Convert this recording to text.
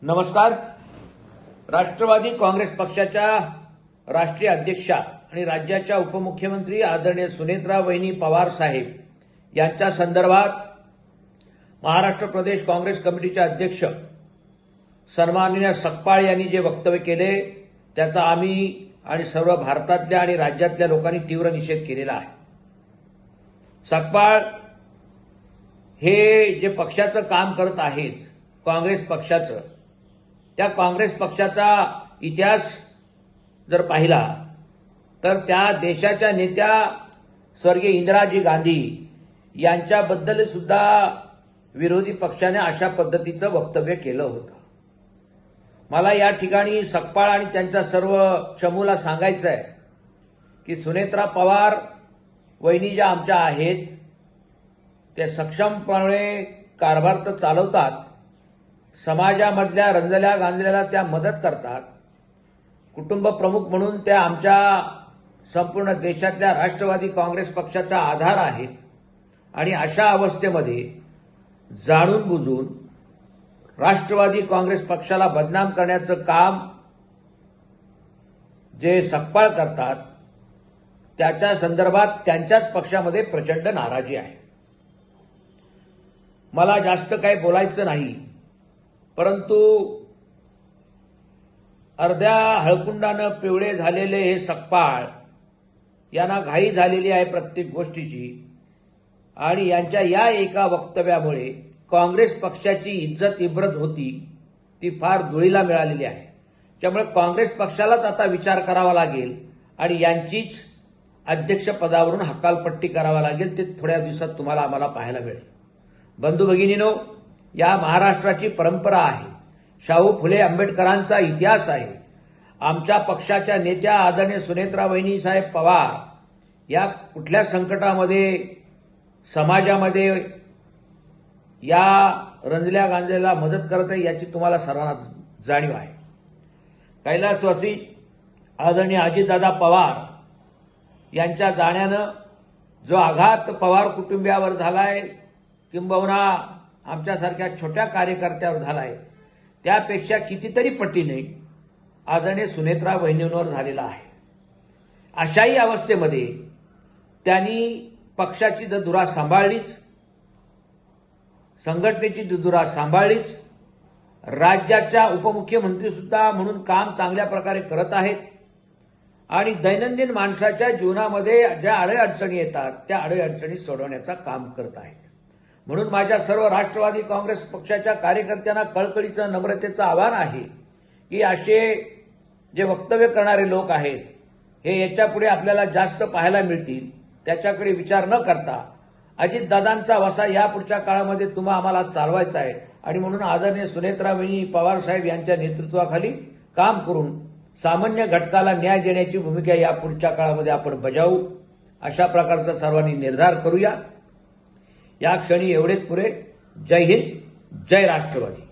नमस्कार. राष्ट्रवादी काँग्रेस पक्षाच्या राष्ट्रीय अध्यक्षा आणि राज्याच्या उपमुख्यमंत्री आदरणीय सुनेत्रा वहिनी पवार साहेब यांच्या संदर्भात महाराष्ट्र प्रदेश काँग्रेस कमिटीचे अध्यक्ष सन्माननीय सकपाळ यांनी जे वक्तव्य केले त्याचा आम्ही आणि सर्व भारतातल्या आणि राज्यातल्या लोकांनी तीव्र निषेध केलेला आहे. सकपाळ हे जे पक्षाचं काम करत आहेत काँग्रेस पक्षाचं, त्या काँग्रेस पक्षाचा इतिहास जर पाहिला तर त्या देशाच्या नेत्या स्वर्गीय इंदिराजी गांधी यांच्याबद्दल सुद्धा विरोधी पक्षाने अशा पद्धतीचं वक्तव्य केलं होतं. मला या ठिकाणी सकपाळ आणि त्यांच्या सर्व चमूला सांगायचं आहे की सुनेत्रा पवार वहिनी ज्या आमच्या आहेत ते सक्षमपणे कारभार तर चालवतात, समाजामधल्या रंजल्या गांजलेला त्या मदत करतात, कुटुंब प्रमुख म्हणून त्या आमच्या संपूर्ण देशातल्या राष्ट्रवादी काँग्रेस पक्षाचा आधार आहेत. आणि अशा अवस्थेमध्ये जाणून बुजून राष्ट्रवादी काँग्रेस पक्षाला बदनाम करण्याचं काम जे सकपाळ करतात त्याच्या संदर्भात त्यांच्याच पक्षामध्ये प्रचंड नाराजी आहे. मला जास्त काही बोलायचं नाही, परंतु अर्ध्या हळकुंडानं पिवळे झालेले हे सकपाळ यांना घाई झालेली आहे प्रत्येक गोष्टीची आणि यांच्या या एका वक्तव्यामुळे काँग्रेस पक्षाची इज्जत इब्रत होती ती फार धुळीला मिळालेली आहे. त्यामुळे काँग्रेस पक्षालाच आता विचार करावा लागेल आणि यांचीच अध्यक्षपदावरून हकालपट्टी करावा लागेल. ते थोड्या दिवसात तुम्हाला आम्हाला पाहायला मिळेल. बंधू भगिनीनो, या महाराष्ट्राची परंपरा आहे, शाहू फुले आंबेडकरांचा इतिहास आहे. आमच्या पक्षाच्या नेत्या आदरणीय सुनेत्रा वहिनी साहेब पवार या कुठल्या संकटामध्ये समाजामध्ये या रंजल्या गांजलेला मदत करत आहे याची तुम्हाला सर्वांना जाणीव आहे. कैलासवासी आदरणीय अजितदादा पवार यांच्या जाण्यानं जो आघात पवार कुटुंबियावर झालाय किंबहुना आमच्यासारख्या छोट्या कार्यकर्त्यावर झालाय त्यापेक्षा कितीतरी पटीने आदरणीय सुनेत्रा वहिनींवर झालेला आहे. अशाही अवस्थेमध्ये त्यांनी पक्षाची धुरा सांभाळलीच, संघटनेची धुरा सांभाळलीच, राज्याच्या उपमुख्यमंत्री सुद्धा म्हणून काम चांगल्या प्रकारे करत आहेत आणि दैनंदिन माणसाच्या जीवनामध्ये ज्या अडीअडचणी येतात त्या अडीअडचणी सोडवण्याचं काम करत आहेत. म्हणून माझ्या सर्व राष्ट्रवादी काँग्रेस पक्षाच्या कार्यकर्त्यांना कळकळीचं नम्रतेचं आवाहन आहे की असे जे वक्तव्य करणारे लोक आहेत हे याच्यापुढे आपल्याला जास्त पाहायला मिळतील त्याच्याकडे विचार न करता अजितदादांचा वसा यापुढच्या काळामध्ये आम्हाला चालवायचा आहे आणि म्हणून आदरणीय सुनेत्रा वहिनी पवार साहेब यांच्या नेतृत्वाखाली काम करून सामान्य घटकाला न्याय देण्याची भूमिका यापुढच्या काळामध्ये आपण बजावू अशा प्रकारचा सर्वांनी निर्धार करूया. या क्षणी एवढेच पुरे. जय हिंद, जय राष्ट्रवादी.